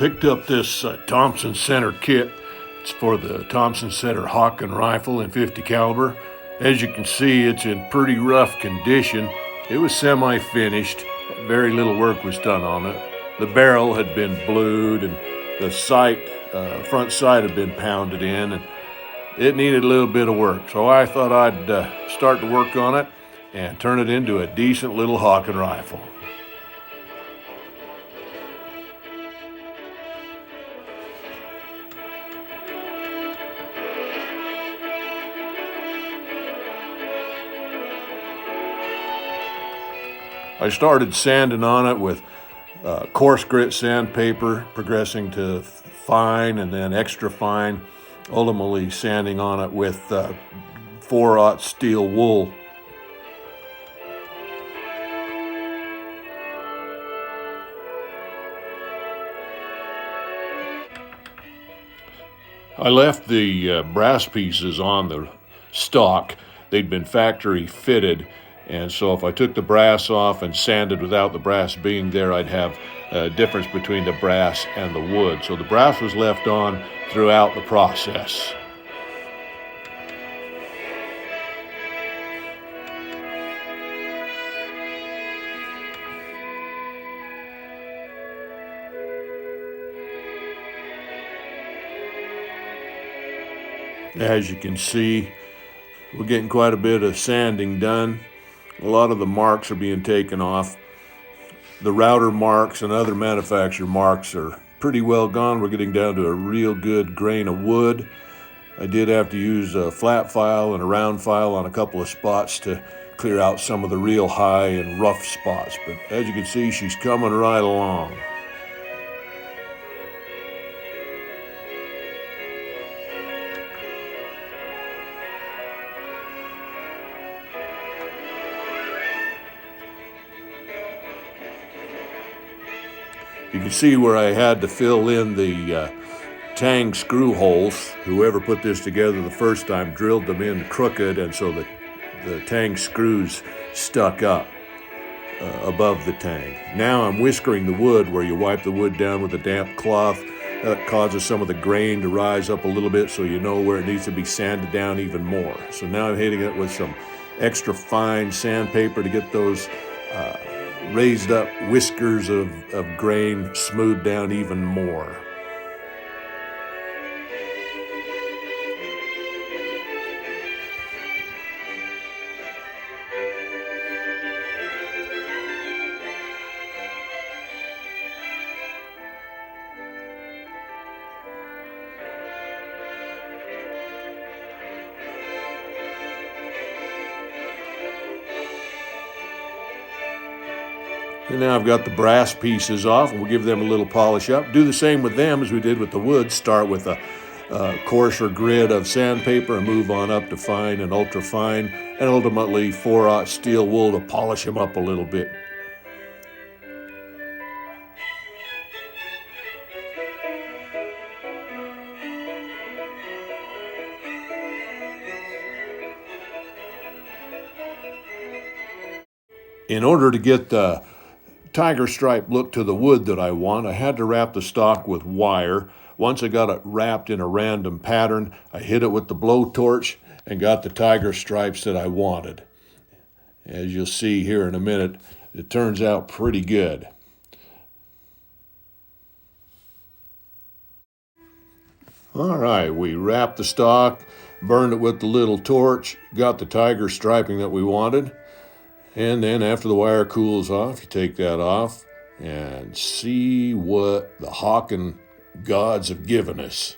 Picked up this Thompson Center kit. It's for the Thompson Center Hawken rifle in 50 caliber. As you can see, it's in pretty rough condition. It was semi-finished. Very little work was done on it. The barrel had been blued and the front sight had been pounded in, and it needed a little bit of work. So I thought I'd start to work on it and turn it into a decent little Hawken rifle. I started sanding on it with coarse grit sandpaper, progressing to fine and then extra fine, ultimately sanding on it with 4/0 steel wool. I left the brass pieces on the stock. They'd been factory fitted, and so if I took the brass off and sanded without the brass being there, I'd have a difference between the brass and the wood. So the brass was left on throughout the process. As you can see, we're getting quite a bit of sanding done. A lot of the marks are being taken off. The router marks and other manufacturer marks are pretty well gone. We're getting down to a real good grain of wood. I did have to use a flat file and a round file on a couple of spots to clear out some of the real high and rough spots. But as you can see, she's coming right along. You can see where I had to fill in the tang screw holes. Whoever put this together the first time drilled them in crooked, and so the tang screws stuck up above the tang. Now I'm whiskering the wood where you wipe the wood down with a damp cloth. That causes some of the grain to rise up a little bit so you know where it needs to be sanded down even more. So now I'm hitting it with some extra fine sandpaper to get those raised up whiskers of grain smoothed down even more. And now I've got the brass pieces off, and we'll give them a little polish up. Do the same with them as we did with the wood. Start with a coarser grid of sandpaper and move on up to fine and ultra fine, and ultimately 4/0 steel wool to polish them up a little bit. In order to get the tiger stripe look to the wood that I want, I had to wrap the stock with wire. Once I got it wrapped in a random pattern, I hit it with the blowtorch and got the tiger stripes that I wanted. As you'll see here in a minute, it turns out pretty good. All right, we wrapped the stock, burned it with the little torch, got the tiger striping that we wanted. And then after the wire cools off, you take that off and see what the Hawken gods have given us.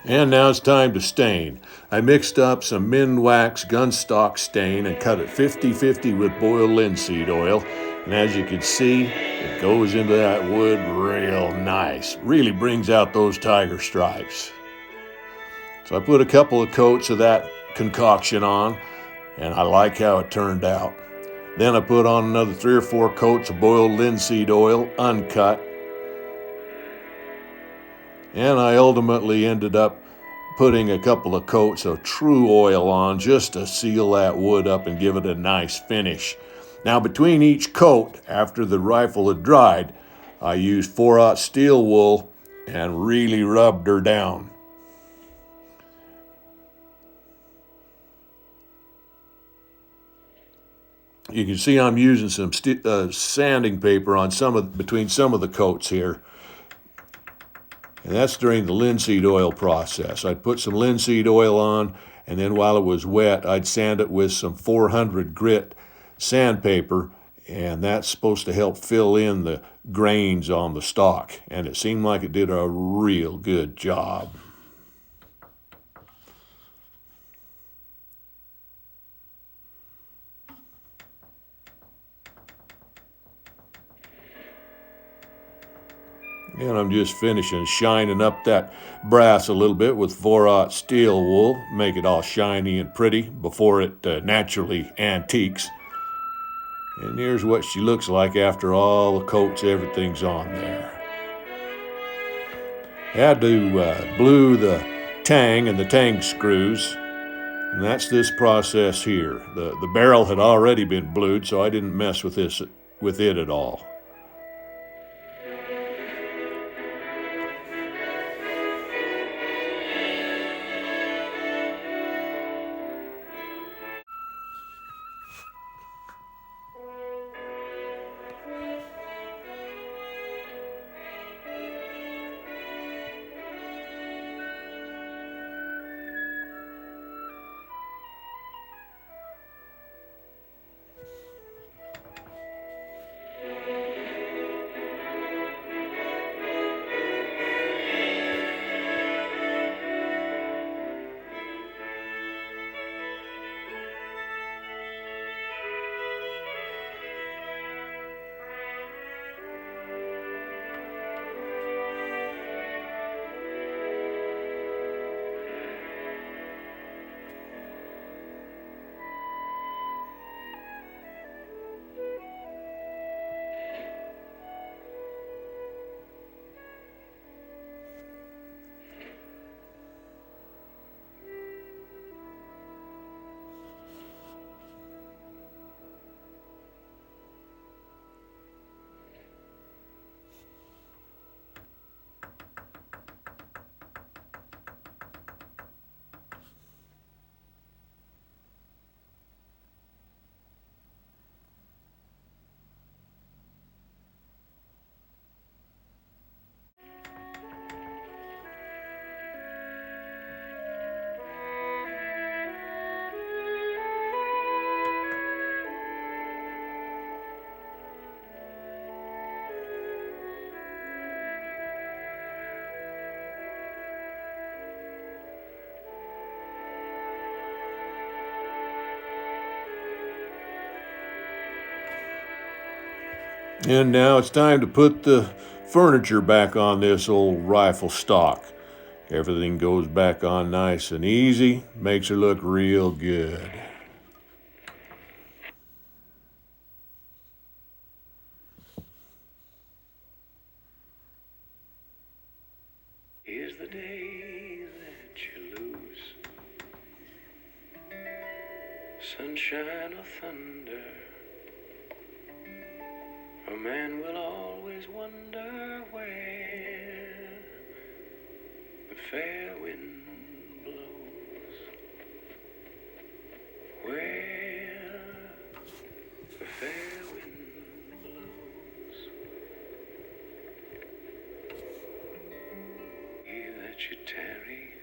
And now it's time to stain. I mixed up some Minwax gunstock stain and cut it 50-50 with boiled linseed oil. And as you can see, it goes into that wood real nice. Really brings out those tiger stripes. So I put a couple of coats of that concoction on, and I like how it turned out. Then I put on another 3 or 4 coats of boiled linseed oil, uncut. And I ultimately ended up putting a couple of coats of true oil on just to seal that wood up and give it a nice finish. Now between each coat, after the rifle had dried, I used 4/0 steel wool and really rubbed her down. You can see I'm using some sanding paper on between some of the coats here. And that's during the linseed oil process. I'd put some linseed oil on, and then while it was wet, I'd sand it with some 400 grit sandpaper, and that's supposed to help fill in the grains on the stock. And it seemed like it did a real good job. And I'm just finishing shining up that brass a little bit with 4/0 steel wool, make it all shiny and pretty before it naturally antiques. And here's what she looks like after all the coats, everything's on there. Had to blue the tang and the tang screws, and that's this process here. The barrel had already been blued, so I didn't mess with it at all. And now it's time to put the furniture back on this old rifle stock. Everything goes back on nice and easy, makes her look real good. Here's the day that you lose, sunshine or thunder. A man will always wonder where the fair wind blows, where the fair wind blows. Here that you tarry,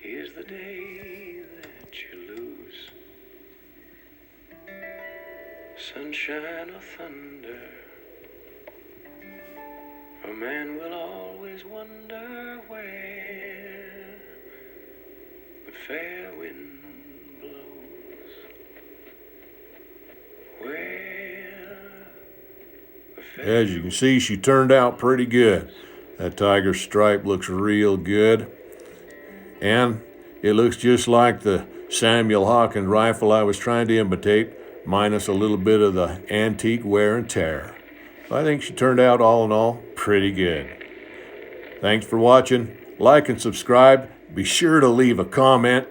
here's the day that you lose, sunshine or thunder. A man will always wonder where fair wind blows. Where the fair As you can see, she turned out pretty good. That tiger stripe looks real good. And it looks just like the Samuel Hawkin rifle I was trying to imitate, minus a little bit of the antique wear and tear. I think she turned out, all in all, pretty good. Thanks for watching. Like and subscribe. Be sure to leave a comment.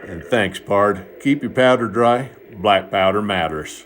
And thanks, pard. Keep your powder dry. Black powder matters.